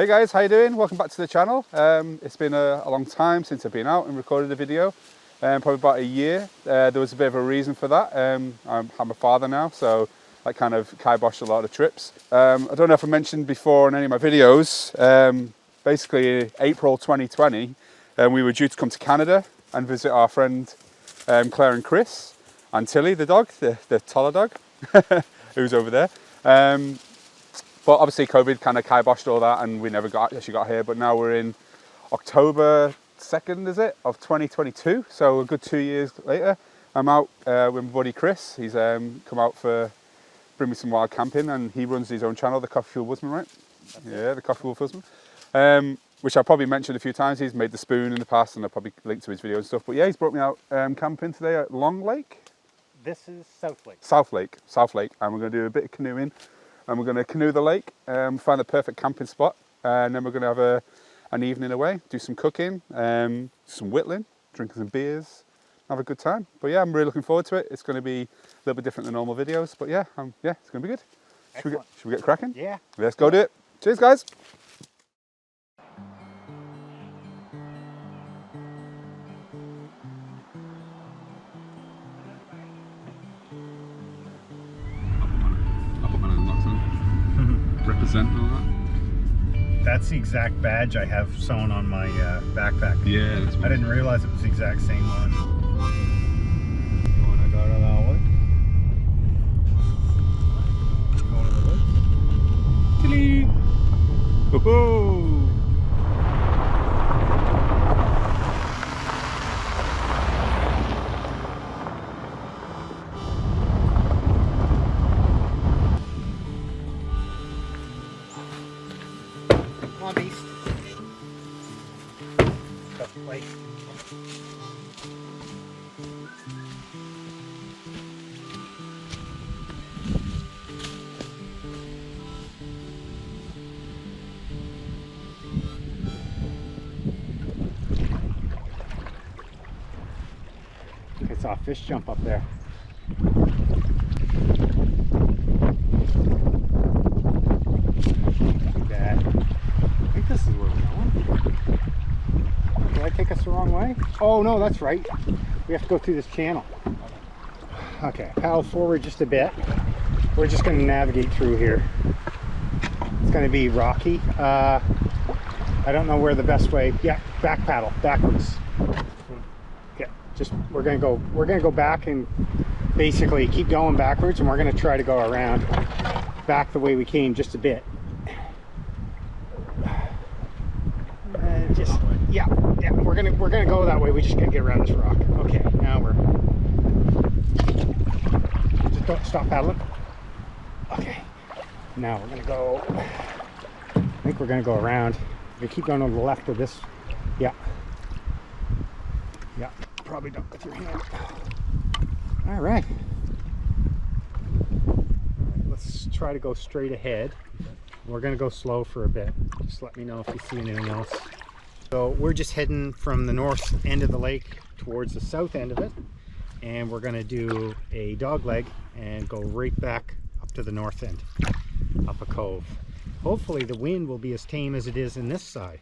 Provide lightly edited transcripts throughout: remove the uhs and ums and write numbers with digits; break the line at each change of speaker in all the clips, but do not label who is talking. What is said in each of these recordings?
Hey guys, how you doing? Welcome back to the channel. It's been a long time since I've been out and recorded a video, probably about a year. There was a bit of a reason for that. I'm a father now, so that kind of kiboshed a lot of trips. I don't know if I mentioned before in any of my videos, basically April 2020, we were due to come to Canada and visit our friend Claire and Kris and Tilly, the dog, the taller dog, who's over there. But obviously COVID kind of kiboshed all that and we never actually got here, but now we're in October 2nd, is it, of 2022, so a good 2 years later. I'm out with my buddy Chris. He's come out for bring me some wild camping, and he runs his own channel, the Coffee Fuelled Woodsman, right? Yeah, the Coffee Fuelled Woodsman, which I've probably mentioned a few times. He's made the spoon in the past and I'll probably link to his video and stuff, but yeah, he's brought me out camping today at Long Lake.
This is South Lake.
South Lake, and we're going to do a bit of canoeing. And we're going to canoe the lake, find the perfect camping spot, and then we're going to have an evening away, do some cooking, some whittling, drinking some beers, have a good time. But yeah, I'm really looking forward to it. It's going to be a little bit different than normal videos, but yeah, yeah, it's going to be good. Should we get cracking?
Yeah.
Let's go do it. Cheers, guys. Represent and all that.
That's the exact badge I have sewn on my backpack.
Yeah, that's
I didn't realize it was the exact same one.
You want to go to that way?
Go to the woods.
Tilly! Woohoo!
Come on, beast. Tough place. I saw a fish jump up there. Too bad. I think this is where we're going. Did I take us the wrong way? Oh no, that's right. We have to go through this channel. Okay, paddle forward just a bit. We're just going to navigate through here. It's going to be rocky. I don't know where the best way. Yeah, back paddle, backwards. Yeah, just we're going to go back and basically keep going backwards, and we're going to try to go around back the way we came just a bit. Yeah, we're gonna go that way. We just gotta get around this rock. Okay, now we're just don't stop paddling. Okay, now we're gonna go. I think we're gonna go around. We keep going on the left of this. Yeah, probably don't with your hand. All right, let's try to go straight ahead. We're gonna go slow for a bit. Just let me know if you see anything else. So we're just heading from the north end of the lake towards the south end of it, and we're going to do a dog leg and go right back up to the north end, up a cove. Hopefully the wind will be as tame as it is in this side,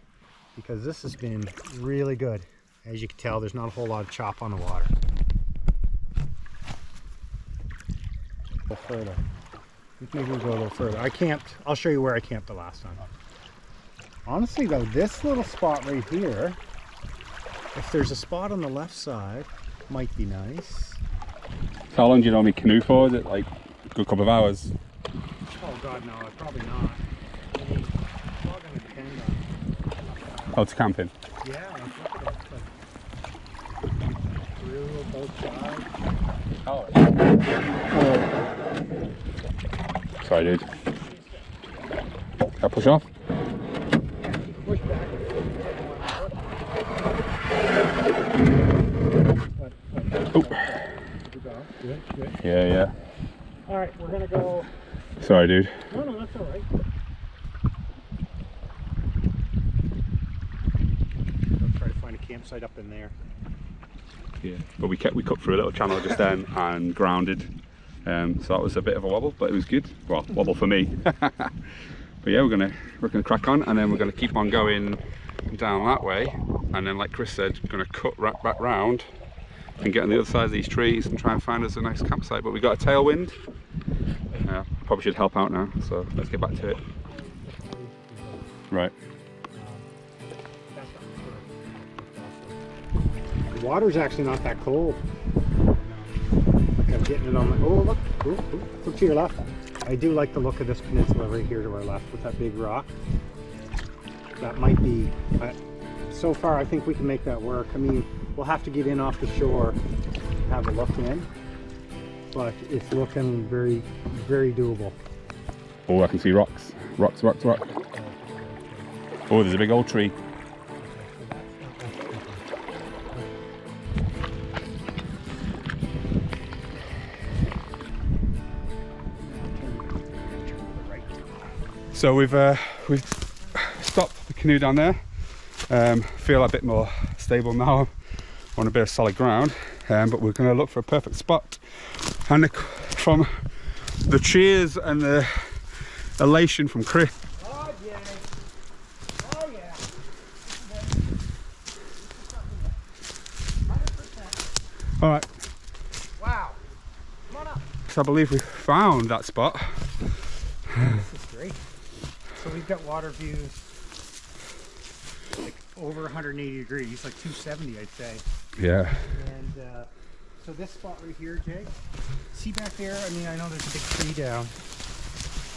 because this has been really good. As you can tell, there's not a whole lot of chop on the water. Go further. Maybe we'll go a little further. I camped. I'll show you where I camped the last time. Honestly though, this little spot right here, if there's a spot on the left side, might be nice.
How long do you normally canoe for? Is it like a good couple of hours?
Oh god, no, probably not. I mean, it's all going to depend on...
Oh, to camping?
Yeah, look at it. Like, through both sides.
Oh. Sorry dude. Can I push off?
Push back.
Oh.
Good.
Yeah.
Alright, we're gonna go.
Sorry, dude.
No, that's alright. I'll try to find a campsite up in there.
Yeah, but we cut through a little channel just then and grounded. So that was a bit of a wobble, but it was good. Well, wobble for me. But yeah, we're gonna crack on, and then we're gonna keep on going down that way, and then like Chris said, we're gonna cut right back round and get on the other side of these trees and try and find us a nice campsite. But we got a tailwind. Probably should help out now, so let's get back to it. Right.
The water's actually not that cold. Like I'm getting it on my, oh look, look to your left. I do like the look of this peninsula right here to our left with that big rock. That might be, so far I think we can make that work. I mean, we'll have to get in off the shore, have a look in, but it's looking very, very doable.
Oh, I can see rocks. Rocks. Oh, there's a big old tree. So we've stopped the canoe down there. Feel a bit more stable now on a bit of solid ground, but we're going to look for a perfect spot. And from the cheers and the elation from Kris.
Oh yeah. Oh yeah. 100%.
All right.
Wow. Come on up.
So I believe we found that spot.
This is great. So we've got water views like over 180 degrees, like 270 I'd say.
Yeah.
And so this spot right here, Jay, see back there, I mean I know there's a big tree down,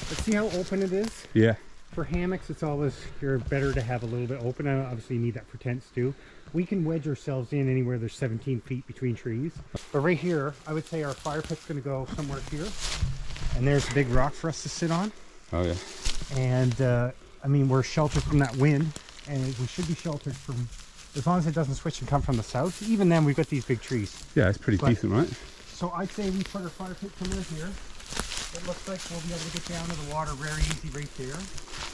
but see how open it is?
Yeah.
For hammocks it's always better to have a little bit open. Obviously you need that for tents too. We can wedge ourselves in anywhere there's 17 feet between trees. But right here, I would say our fire pit's going to go somewhere here. And there's a big rock for us to sit on.
Oh yeah.
And I mean we're sheltered from that wind, and we should be sheltered from, as long as it doesn't switch and come from the south. Even then we've got these big trees.
Yeah, it's pretty decent, right?
So I'd say we put our fire pit somewhere here. It looks like we'll be able to get down to the water very easy right there.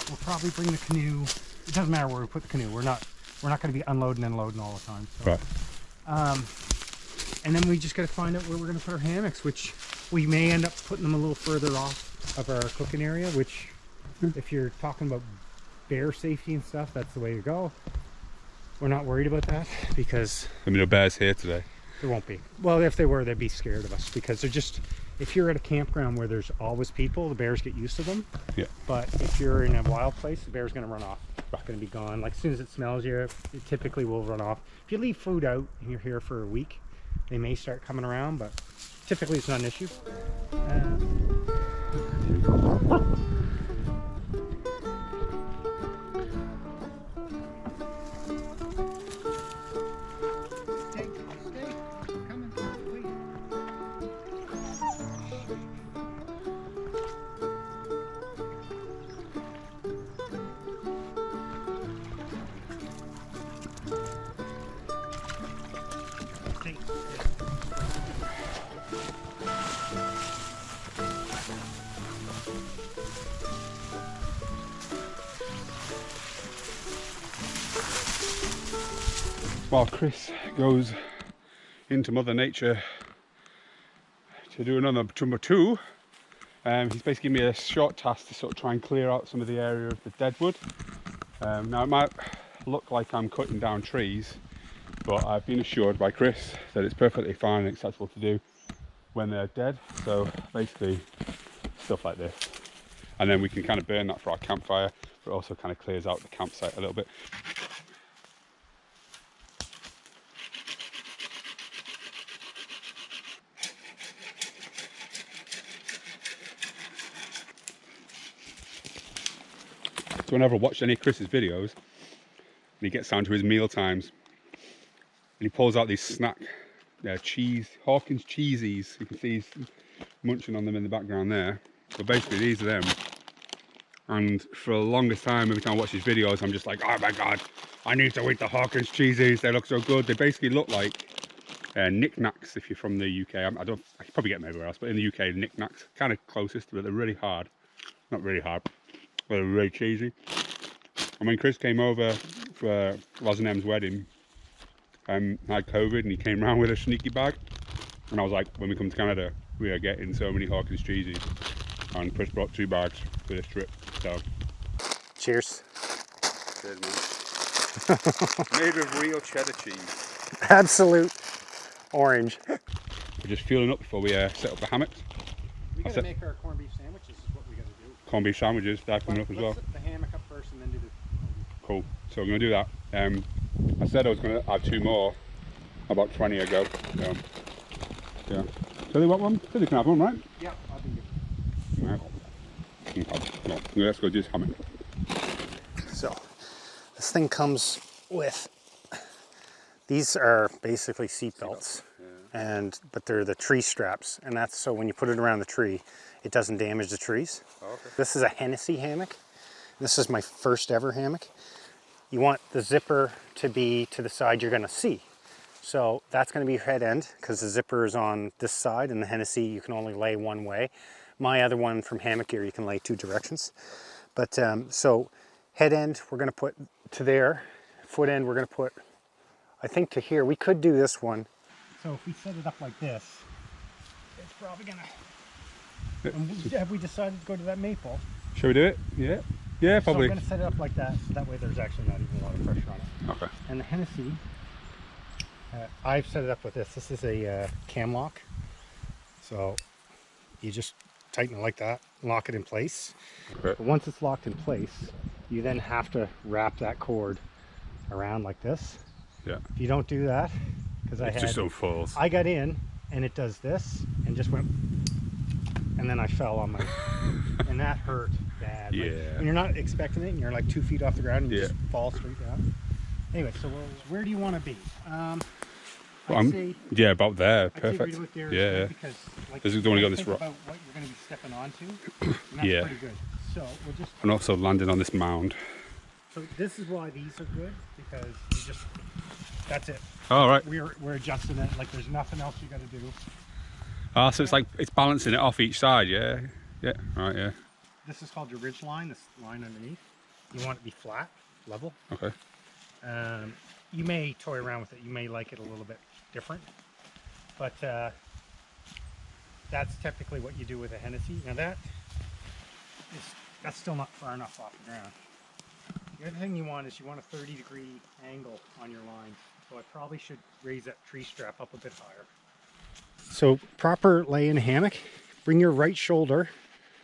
We'll probably bring the canoe. It doesn't matter where we put the canoe. We're not going to be unloading and loading all the time. So.
Right.
And then we just got to find out where we're going to put our hammocks, which we may end up putting them a little further off of our cooking area, which if you're talking about bear safety and stuff, that's the way to go. We're not worried about that because
I mean, no bears here today.
there won't be. Well, if they were, they'd be scared of us because they're just, if you're at a campground where there's always people, the bears get used to them.
Yeah.
But if you're in a wild place, the bear's going to run off. It's not going to be gone. Like as soon as it smells you, it typically will run off. If you leave food out and you're here for a week, they may start coming around, but typically it's not an issue.
While Kris goes into Mother Nature to do another number two, he's basically given me a short task to sort of try and clear out some of the area of the dead wood. Now it might look like I'm cutting down trees, but I've been assured by Kris that it's perfectly fine and acceptable to do when they're dead. So basically stuff like this, and then we can kind of burn that for our campfire, but it also kind of clears out the campsite a little bit. So whenever I watch any of Kris's videos, and he gets down to his meal times, and he pulls out these snack Hawkins cheesies. You can see he's munching on them in the background there. But basically these are them. And for the longest time, every time I watch his videos, I'm just like, oh my God, I need to eat the Hawkins cheesies. They look so good. They basically look like knickknacks if you're from the UK. I could probably get them everywhere else, but in the UK, knickknacks, kind of closest, but they're really hard. Not really hard. They're really cheesy. And when Kris came over for Loz and Em's wedding, had COVID, and he came round with a sneaky bag. And I was like, when we come to Canada, we are getting so many Hawkins cheesies. And Kris brought 2 bags for this trip. So
Cheers.
Cheers, man. Made with real cheddar cheese.
Absolute orange.
We're just fueling up before we set up the hammocks.
We gotta make our corned beef sandwiches is what we gotta do.
Corned beef sandwiches, they're coming up as well.
Let's set the hammock up first and then do the
Cool. So I'm going to do that. I said I was going to add 2 more about 20 ago. So, yeah. So they want one? So they can have one, right?
Yeah, I'll be good.
Right. Well, let's go do this hammock.
So this thing comes with, these are basically seat belts, but they're the tree straps, and that's so when you put it around the tree, it doesn't damage the trees.
Oh, okay.
This is a Hennessy hammock. This is my first ever hammock. You want the zipper to be to the side you're gonna see. So that's gonna be your head end, because the zipper is on this side, and the Hennessy you can only lay one way. My other one from Hammock Gear, you can lay 2 directions. But so head end, we're gonna put to there. Foot end, we're gonna put, I think, to here. We could do this one. So if we set it up like this, it's probably gonna, have we decided to go to that maple?
Shall we do it? Yeah. Yeah, probably.
So I'm going to set it up like that, so that way there's actually not even a lot of pressure on it.
Okay.
And the Hennessy, I've set it up with this. This is a cam lock. So you just tighten it like that, lock it in place.
Okay.
But once it's locked in place, you then have to wrap that cord around like this.
Yeah.
If you don't do that, because I
just so falls.
I got in and it does this and just went, and then I fell on my, and that hurt bad.
Yeah.
Like, when you're not expecting it and you're like 2 feet off the ground and you just fall straight down. Anyway, so where do you want to be? I'd say,
yeah, about there.
I'd say
Perfect.
right there
Yeah.
because like,
Because we don't want to go this
think
rock.
about what you're going to be stepping onto, and that's
Yeah.
pretty good. So we'll just.
And also landing on this mound.
So this is why these are good, because you just, that's it.
All right.
We're adjusting it. Like there's nothing else you got to do.
Ah, so it's like it's balancing it off each side. Yeah. Yeah. Right. Yeah.
This is called your ridge line. This line underneath. You want it to be flat, level.
Okay.
You may toy around with it. You may like it a little bit different, but that's typically what you do with a Hennessy. Now that's still not far enough off the ground. The other thing you want is you want a 30-degree angle on your line. So I probably should raise that tree strap up a bit higher. So proper lay in hammock, bring your right shoulder,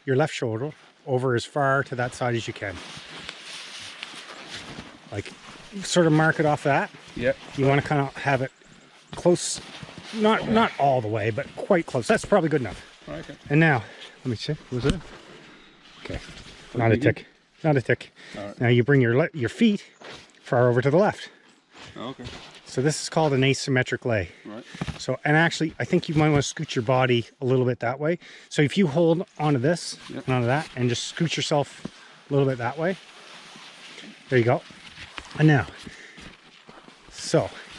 your left shoulder, over as far to that side as you can. Like sort of mark it off that.
Yeah.
You want to kind of have it close, not all the way, but quite close. That's probably good enough.
Right, okay.
And now, let me check, was it? Okay, not a tick, not a tick.
Right.
Now you bring your feet far over to the left.
Oh, okay.
So this is called an asymmetric lay.
Right.
So, and actually, I think you might want to scoot your body a little bit that way. So if you hold onto this, and onto that, and just scoot yourself a little bit that way. There you go. And now,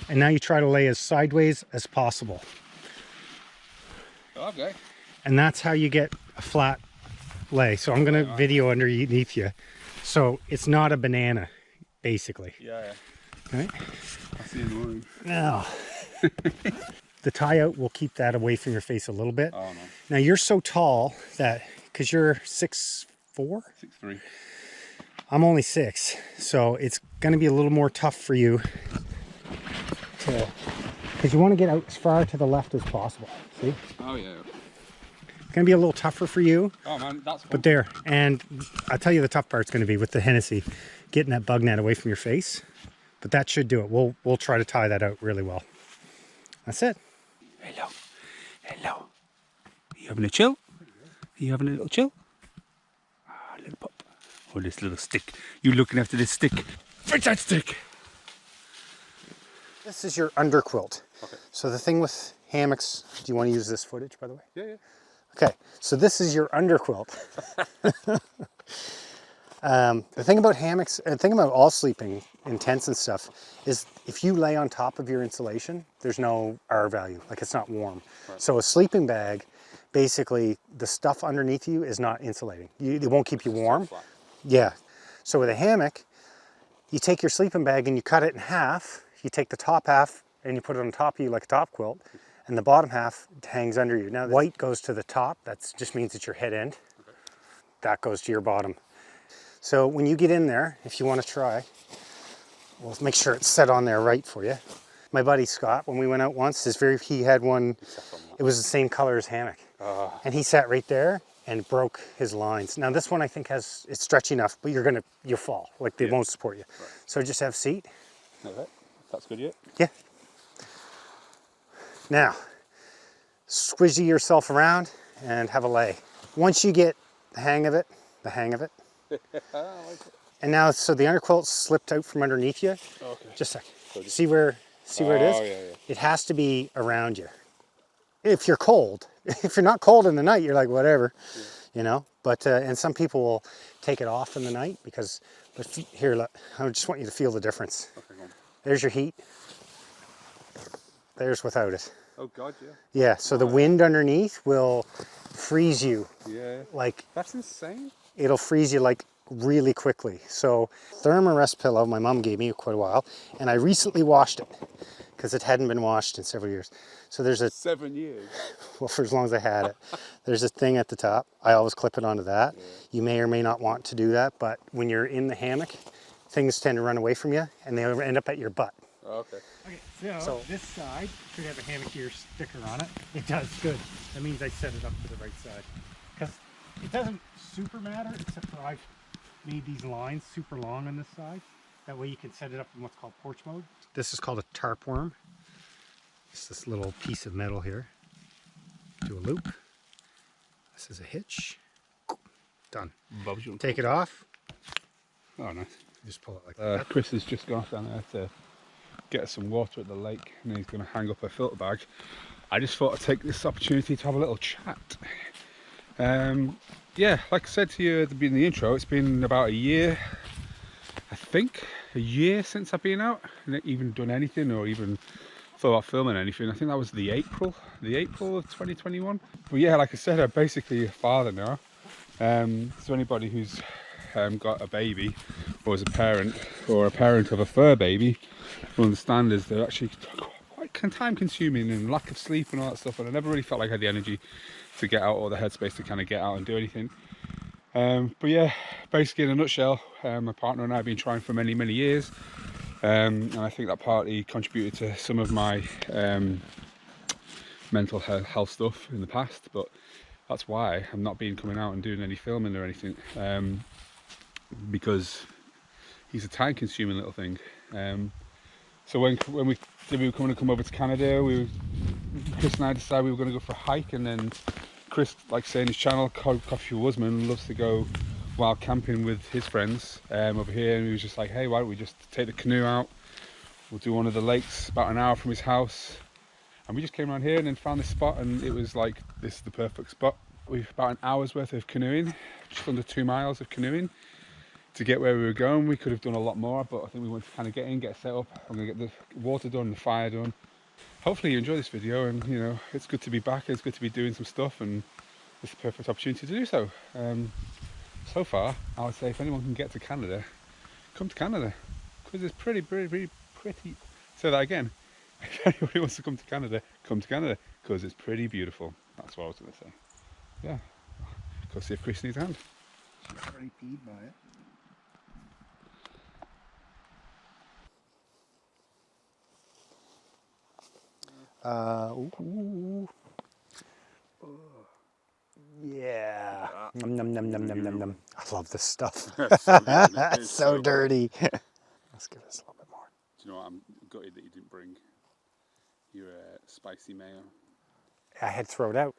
and now you try to lay as sideways as possible.
Okay.
And that's how you get a flat lay. So I'm going to video underneath you. So it's not a banana, basically.
Yeah.
Right?
I see in the morning.
Now, the tie out will keep that away from your face a little bit.
Oh no.
Now you're so tall that, because you're 6'4",
6'3".
I'm only 6, so it's going to be a little more tough for you to, because you want to get out as far to the left as possible. See?
Oh yeah.
It's going to be a little tougher for you.
Oh man, that's cool.
But there, and I'll tell you the tough part's going to be with the Hennessy, getting that bug net away from your face. But that should do it. We'll try to tie that out really well. That's it.
Hello. Hello. Are you having a chill? Are you having a little chill? Ah, little pup. Oh, this little stick. You looking after this stick. Fetch that stick.
This is your underquilt.
Okay.
So the thing with hammocks, do you want to use this footage, by the way?
Yeah, yeah.
Okay, so this is your underquilt. The thing about hammocks, and the thing about all sleeping in tents and stuff, is if you lay on top of your insulation, there's no R value, like it's not warm. Right. So a sleeping bag, basically the stuff underneath you is not insulating. It won't keep you warm. Yeah. So with a hammock, you take your sleeping bag and you cut it in half. You take the top half and you put it on top of you like a top quilt, and the bottom half hangs under you. Now, white goes to the top. That just means it's your head end. Okay. That goes to your bottom. So when you get in there, if you want to try, we'll make sure it's set on there right for you. My buddy Scott, when we went out once, he had one, it was the same color as Hammock. And he sat right there and broke his lines. Now this one I think it's stretchy enough, but you'll fall, like they won't support you. Right. So just have a seat.
Okay, that's good, yeah?
Yeah. Now, squishy yourself around and have a lay. Once you get the hang of it. I like it. And now, so the underquilt slipped out from underneath you. Okay. Just a sec. So see where it is? Yeah. It has to be around you. If you're cold, if you're not cold in the night, you're like, whatever, you know. But, and some people will take it off in the night because, but here, look, I just want you to feel the difference. Okay, there's your heat. There's without it.
Oh God, yeah.
Yeah, so the wind underneath will freeze you.
Yeah.
Like.
That's insane. It'll
freeze you like really quickly. So Thermarest pillow my mom gave me quite a while, and I recently washed it because it hadn't been washed in several years. So there's a
7 years.
Well, for as long as I had it. There's a thing at the top. I always clip it onto that. Yeah. You may or may not want to do that, but when you're in the hammock, things tend to run away from you and they end up at your butt.
Oh, okay.
Okay, so this side should have a hammock gear sticker on it. It does, good. That means I set it up to the right side. Because it doesn't super matter, except for I've made these lines super long on this side. That way you can set it up in what's called porch mode. This is called a tarp worm. It's this little piece of metal here. Do a loop. This is a hitch. Done. Take it off.
Oh, nice.
Just pull it like that.
Chris has just gone down there to get some water at the lake, and then he's going to hang up a filter bag. I just thought I'd take this opportunity to have a little chat. Yeah, like I said to you at the beginning of the intro, it's been about a year, I think, a year since I've been out and even done anything or even thought about filming anything. I think that was the April of 2021. But yeah, like I said, I'm basically a father now. So anybody who's got a baby or is a parent or a parent of a fur baby will understand is they're actually quite time consuming and lack of sleep and all that stuff, and I never really felt like I had the energy to get out or the headspace to kind of get out and do anything. But yeah, basically in a nutshell, my partner and I have been trying for many years, and I think that partly contributed to some of my mental health stuff in the past, but that's why I'm not been coming out and doing any filming or anything, because he's a time consuming little thing. So when we were going to come over to Canada, Chris and I decided we were going to go for a hike, and then Chris, like saying his channel, Coffee Fuelled Woodsman, loves to go wild camping with his friends over here, and he was just like, hey, why don't we just take the canoe out, we'll do one of the lakes about an hour from his house. And we just came around here and then found this spot, and it was like, this is the perfect spot. We've about an hour's worth of canoeing, just under 2 miles of canoeing to get where we were going. We could have done a lot more, but I think we want to kind of get set up. I'm going to get the water done, the fire done. Hopefully you enjoy this video, and you know, it's good to be back, it's good to be doing some stuff, and it's the perfect opportunity to do so. So far, I would say if anyone can get to Canada, come to Canada, because it's pretty. Say that again. If anybody wants to come to Canada, come to Canada, because it's pretty beautiful. That's what I was going to say. Yeah. Go see if Chris needs a hand.
She's already peed by it.
Ooh. Yeah. Num. I love this stuff. It's so dirty. Let's give this a little bit more.
Do you know what? I'm gutted that you didn't bring your spicy mayo.
I had to throw it out.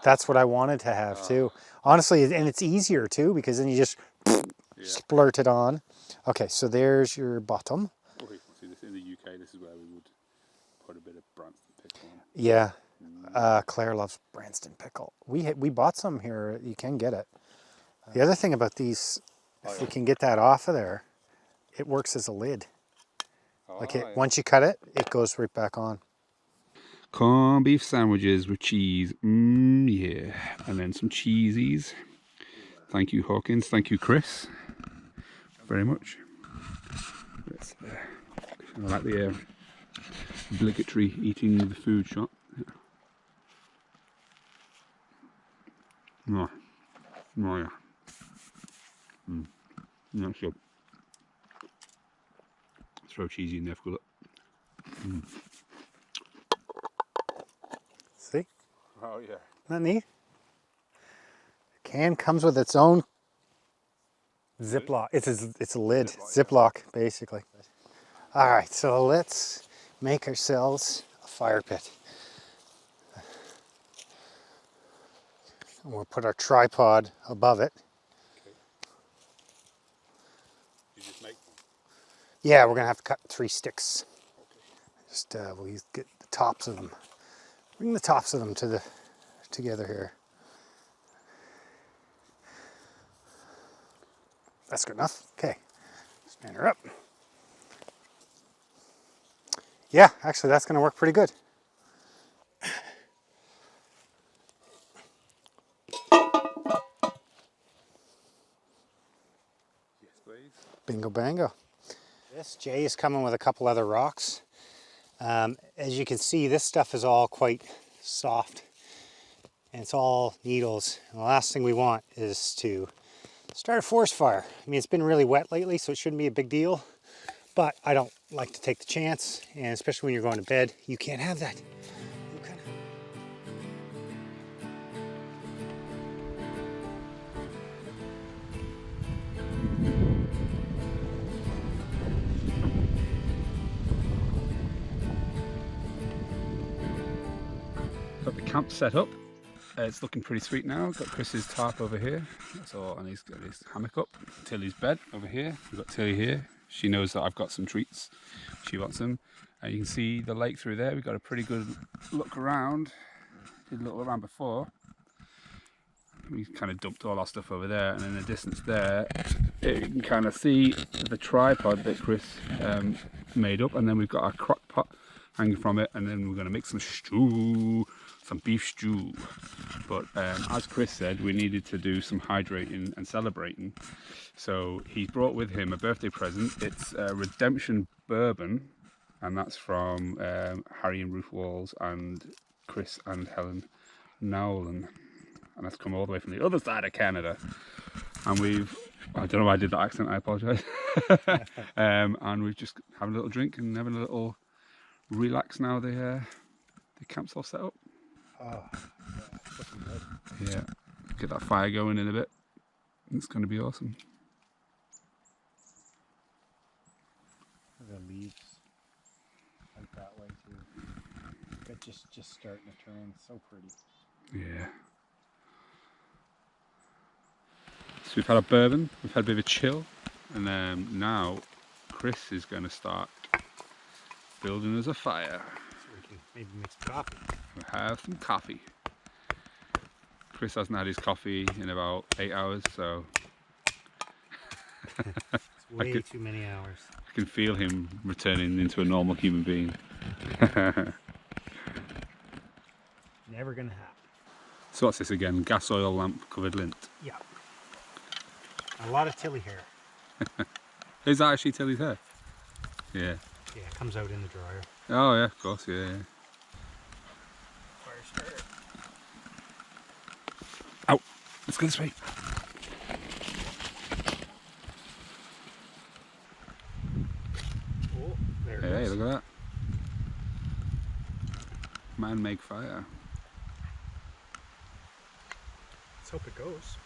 That's what I wanted to have too. Honestly, and it's easier too, because then you just splurt it on. Okay, so there's your bottom.
Okay, see this in the UK, this is where we would put a bit of Branston pickle on.
Yeah. Claire loves Branston pickle. We bought some here. You can get it. The other thing about these, if we can get that off of there, it works as a lid. Once you cut it, it goes right back on.
Corned beef sandwiches with cheese. Yeah. And then some cheesies. Thank you, Hawkins. Thank you, Chris. Very much. I like the obligatory eating the food shot. Oh yeah. good. Throw cheesy in there for good.
See?
Oh yeah.
Isn't that neat? The can comes with its own Ziploc. It's a lid, Ziploc, basically. All right, so let's make ourselves a fire pit. And we'll put our tripod above it.
Okay. You just make them?
Yeah, we're gonna have to cut 3 sticks.
Okay.
Just we'll get the tops of them. Bring the tops of them together here. That's good enough. Okay, stand her up. Yeah, actually that's gonna work pretty good.
Yes, please.
Bingo bango. This Jay is coming with a couple other rocks. As you can see, this stuff is all quite soft and it's all needles. And the last thing we want is to start a forest fire. I mean, it's been really wet lately, so it shouldn't be a big deal, but I don't like to take the chance, and especially when you're going to bed, you can't have that.
Got the camp set up. It's looking pretty sweet now. Got Chris's tarp over here. That's all, and he's got his hammock up. Tilly's bed over here. We've got Tilly here. She knows that I've got some treats. She wants them. You can see the lake through there. We've got a pretty good look around. Did a little around before. We kind of dumped all our stuff over there, and in the distance there, you can kind of see the tripod that Chris made up, and then we've got our crock pot hanging from it, and then we're going to make some stew, some beef stew. But as Chris said, we needed to do some hydrating and celebrating, so he brought with him a birthday present. It's Redemption bourbon, and that's from Harry and Ruth Walls and Chris and Helen Nowlan, and that's come all the way from the other side of Canada. And I don't know why I did that accent, I apologise. And we've just having a little drink and having a little relax now. The camp's all set up.
Oh, yeah,
Yeah, get that fire going in a bit. It's going to be awesome.
the leaves out that way too. But just starting to turn. So pretty.
Yeah. So we've had a bourbon, we've had a bit of a chill, and now Chris is going to start building us a fire.
So we can maybe make some coffee.
We'll have some coffee. Chris hasn't had his coffee in about 8 hours, so
It's way too many hours.
I can feel him returning into a normal human being.
Never gonna happen.
So what's this again? Gas oil lamp covered lint.
Yeah. A lot of Tilly hair.
Is that actually Tilly's hair? Yeah.
Yeah, it comes out in the dryer.
Oh yeah, of course, yeah.
Fire starter.
Ow! Let's go this way.
Oh, there it
Hey,
is.
look at that. Man make fire.
Let's hope it goes.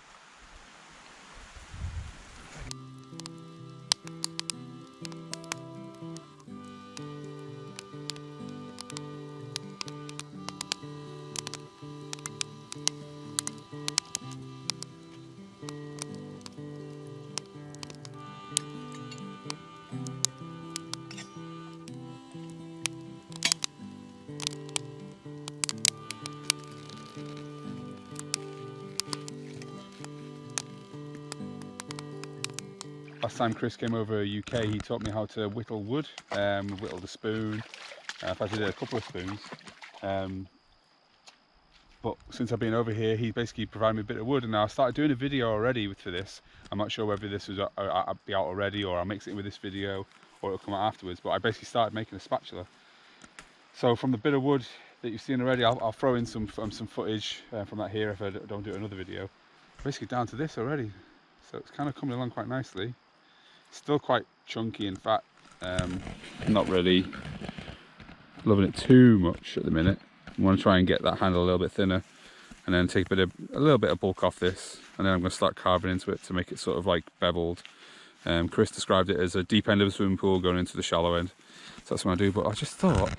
Last time Chris came over UK, he taught me how to whittle wood, whittled a spoon. I've had to do a couple of spoons. But since I've been over here, he basically provided me a bit of wood, and now I started doing a video already for this. I'm not sure whether this was I'll be out already, or I'll mix it in with this video, or it'll come out afterwards. But I basically started making a spatula. So from the bit of wood that you've seen already, I'll throw in some footage from that here if I don't do another video. Basically down to this already. So it's kind of coming along quite nicely. Still quite chunky and fat. Not really loving it too much at the minute. I want to try and get that handle a little bit thinner, and then take a little bit of bulk off this, and then I'm going to start carving into it to make it sort of like beveled. Kris described it as a deep end of a swimming pool going into the shallow end. So that's what I do. But I just thought,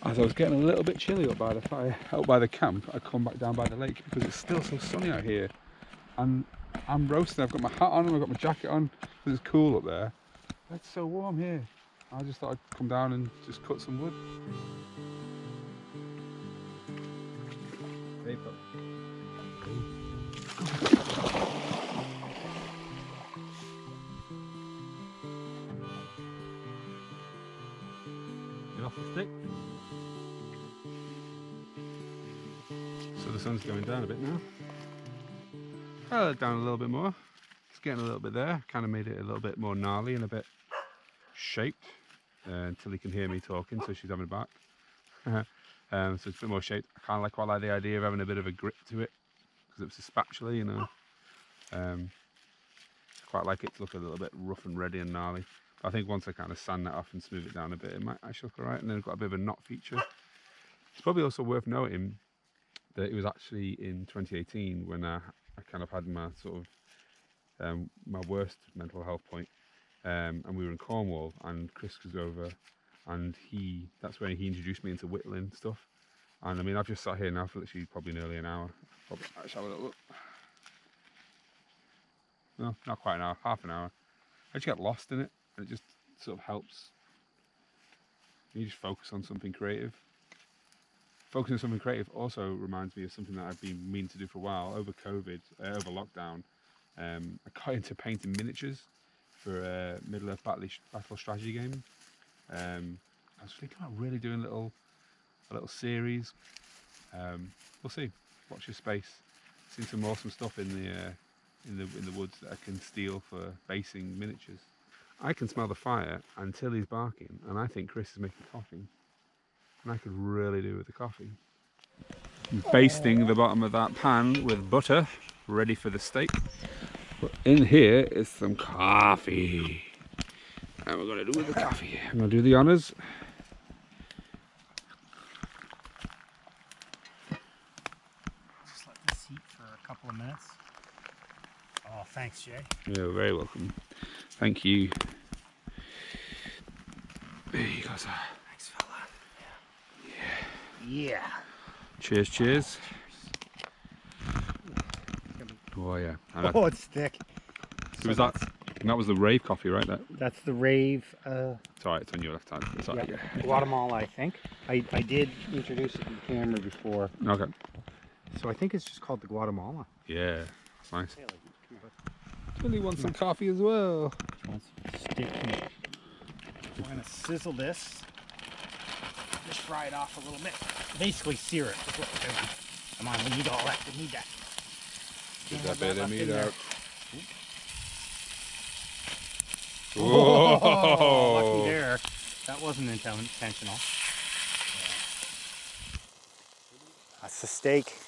as I was getting a little bit chilly up by the fire, out by the camp, I'd come back down by the lake because it's still so sunny out here, and I'm roasting. I've got my hat on and I've got my jacket on because it's cool up there. It's so warm here. I just thought I'd come down and just cut some wood. Paper. Get off the stick. So the sun's going down a bit now. Down a little bit more. It's getting a little bit there. Kind of made it a little bit more gnarly and a bit shaped until he can hear me talking, so she's having a back. So it's a bit more shaped. I kind of quite like the idea of having a bit of a grip to it because it's a spatula, you know. Quite like it to look a little bit rough and ready and gnarly. But I think once I kind of sand that off and smooth it down a bit, it might actually look alright. And then I've got a bit of a knot feature. It's probably also worth noting that it was actually in 2018 when I kind of had my sort of my worst mental health point, and we were in Cornwall, and Kris was over, and that's when he introduced me into Whittling stuff. And I mean, I've just sat here now for literally probably nearly an hour. Probably, let's have a little look. No, not quite an hour, half an hour. I just get lost in it, and it just sort of helps you just focus on something creative. Focusing on something creative also reminds me of something that I've been meaning to do for a while. Over COVID, over lockdown, I got into painting miniatures for a Middle-earth battle strategy game. I was thinking about really doing a little series. We'll see. Watch your space. Seen some awesome stuff in the woods that I can steal for basing miniatures. I can smell the fire until he's barking, and I think Kris is making coffee. And I could really do with the coffee. Basting the bottom of that pan with butter, ready for the steak. But in here is some coffee. And we're going to do with the coffee. I'm going to do the honours.
Just let this heat for a couple of minutes. Oh, thanks, Jay.
You're very welcome. Thank you. There you go, sir.
Thanks, fella. Yeah.
Cheers, cheers. Oh yeah.
Oh, it's thick.
So was that? And that was the rave coffee, right?
That's the rave.
It's alright. It's on your left hand. It's alright.
Yeah. Guatemala, I think. I did introduce it to the camera before.
Okay.
So I think it's just called the Guatemala.
Yeah, that's nice. Billy wants some coffee as well.
Stick. We're gonna sizzle this. Just fry it off a little bit. Basically sear it. That's what we're doing. Come on, we need all that. We need that.
Get that bit of meat out.
Oh, lucky there. That wasn't intentional. That's the steak.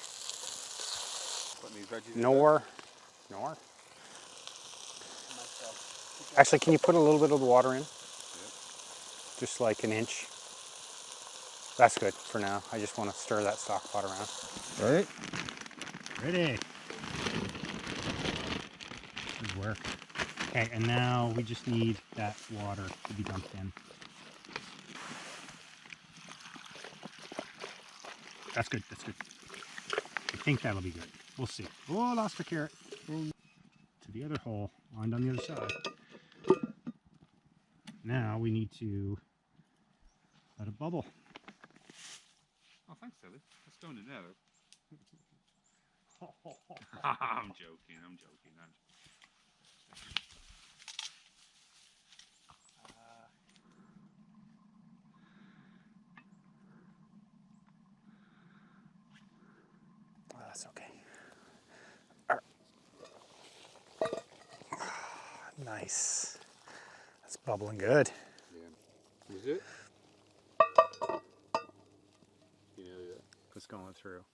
Nor. Actually, can you put a little bit of the water in? Yep. Just like an inch. That's good for now. I just want to stir that stock pot around.
Right.
Ready. Good work. Okay, and now we just need that water to be dumped in. That's good, that's good. I think that'll be good. We'll see. Oh, I lost the carrot. To the other hole, lined on the other side. Now we need to let it bubble.
Oh, thanks, Sally. Let's go in there. I'm joking.
Oh, that's okay. Nice. That's bubbling good.
Yeah. Is it? Yeah.
It's going through.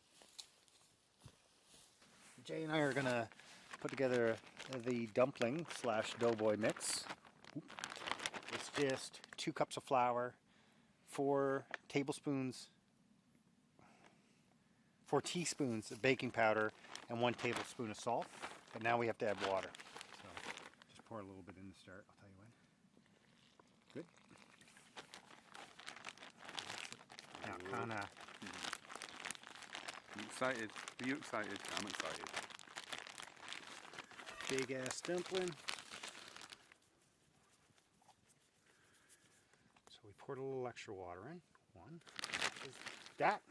Jay and I are gonna put together the dumpling / doughboy mix. just 2 cups of flour, 4 teaspoons of baking powder, and 1 tablespoon of salt. But now we have to add water. So just pour a little bit in to start. I'll tell you when. Good. Now kind of.
I'm excited. Are you excited? I'm excited.
Big ass dumpling. So we poured a little extra water in. 1. That.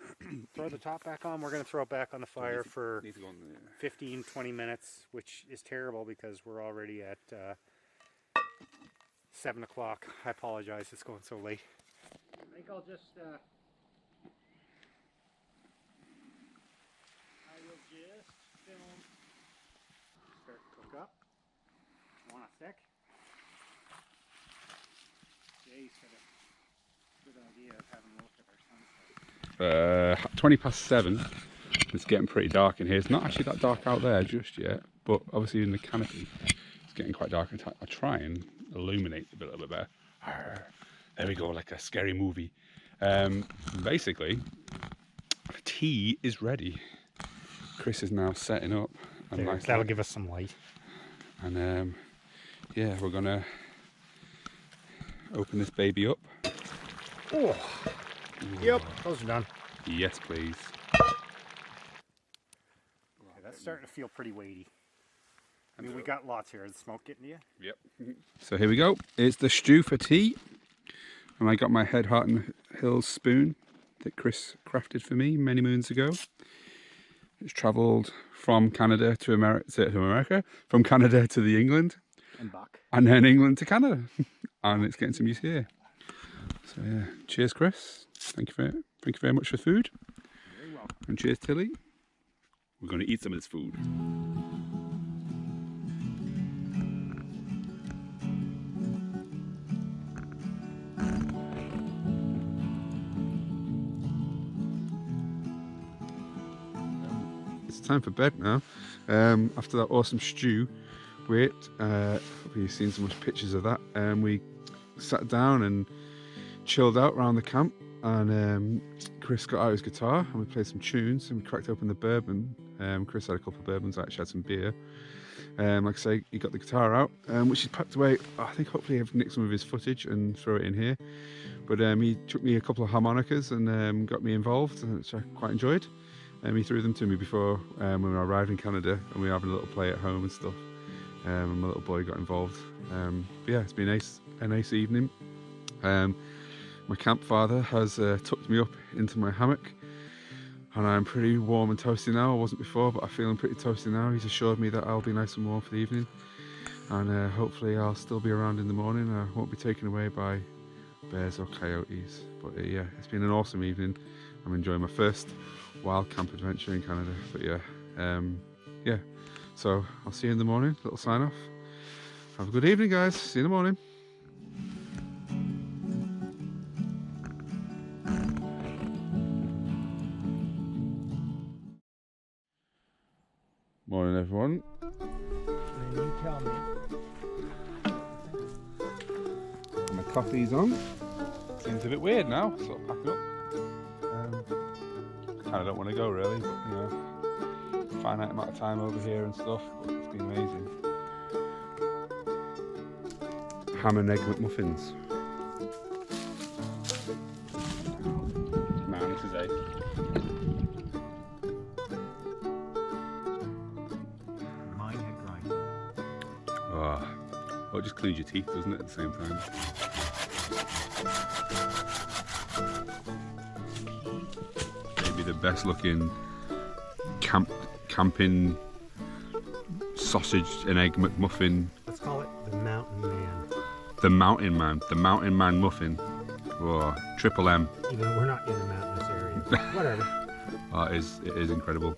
Throw the top back on. We're going to throw it back on the fire for 15-20 minutes, which is terrible because we're already at 7 o'clock. I apologize, it's going so late. I think I'll just film. Start to cook up. Want a sec? Jay's got a good idea of having a look at our sunset.
20 past 7. It's getting pretty dark in here. It's not actually that dark out there just yet, but obviously in the canopy it's getting quite dark. I'll try and illuminate a little bit better. There we go, like a scary movie. Basically, tea is ready. Kris is now setting up.
That'll give us some light.
And yeah, we're gonna open this baby up.
Oh, yep, those are done.
Yes, please.
Okay, that's starting to feel pretty weighty. I mean, we got lots here. Is the smoke getting to you?
Yep. So here we go. It's the stew for tea. And I got my Head, Heart and Hills spoon that Kris crafted for me many moons ago. It's travelled from Canada to America, from Canada to the England.
And back.
And then England to Canada. And it's getting some use here. So yeah, cheers Kris. Thank you very much for the food.
Very welcome.
And cheers Tilly. We're going to eat some of this food. It's time for bed now. After that awesome stew, we've seen so much pictures of that. We sat down and chilled out around the camp, and Kris got out his guitar and we played some tunes and we cracked open the bourbon. Kris had a couple of bourbons, I actually had some beer. Like I say, he got the guitar out, which he's packed away. I think hopefully I've nicked some of his footage and throw it in here. But he took me a couple of harmonicas and got me involved, which I quite enjoyed. He threw them to me before when we arrived in Canada, and we were having a little play at home and stuff. And my little boy got involved. But yeah, it's been a nice evening. My campfather has tucked me up into my hammock, and I'm pretty warm and toasty now. I wasn't before, but I'm feeling pretty toasty now. He's assured me that I'll be nice and warm for the evening, and hopefully I'll still be around in the morning. I won't be taken away by bears or coyotes. But yeah, it's been an awesome evening. I'm enjoying my first wild camp adventure in Canada. But yeah, so I'll see you in the morning. Little sign off. Have a good evening guys, see you in the morning. Morning everyone.
And you tell me.
My coffee's on. Seems a bit weird now, sort of packing up. Kind of don't want to go really, but you know, finite amount of time over here and stuff, but it's been amazing. Ham and egg McMuffins. Man, this is ace.
Mine had grind.
Oh, well, it just cleans your teeth, doesn't it, at the same time? Maybe the best looking camping sausage and egg McMuffin.
Let's call it the Mountain Man.
The Mountain Man. The Mountain Man Muffin. Oh, triple M.
Even though we're not in the mountainous area. Whatever.
Oh, it is incredible.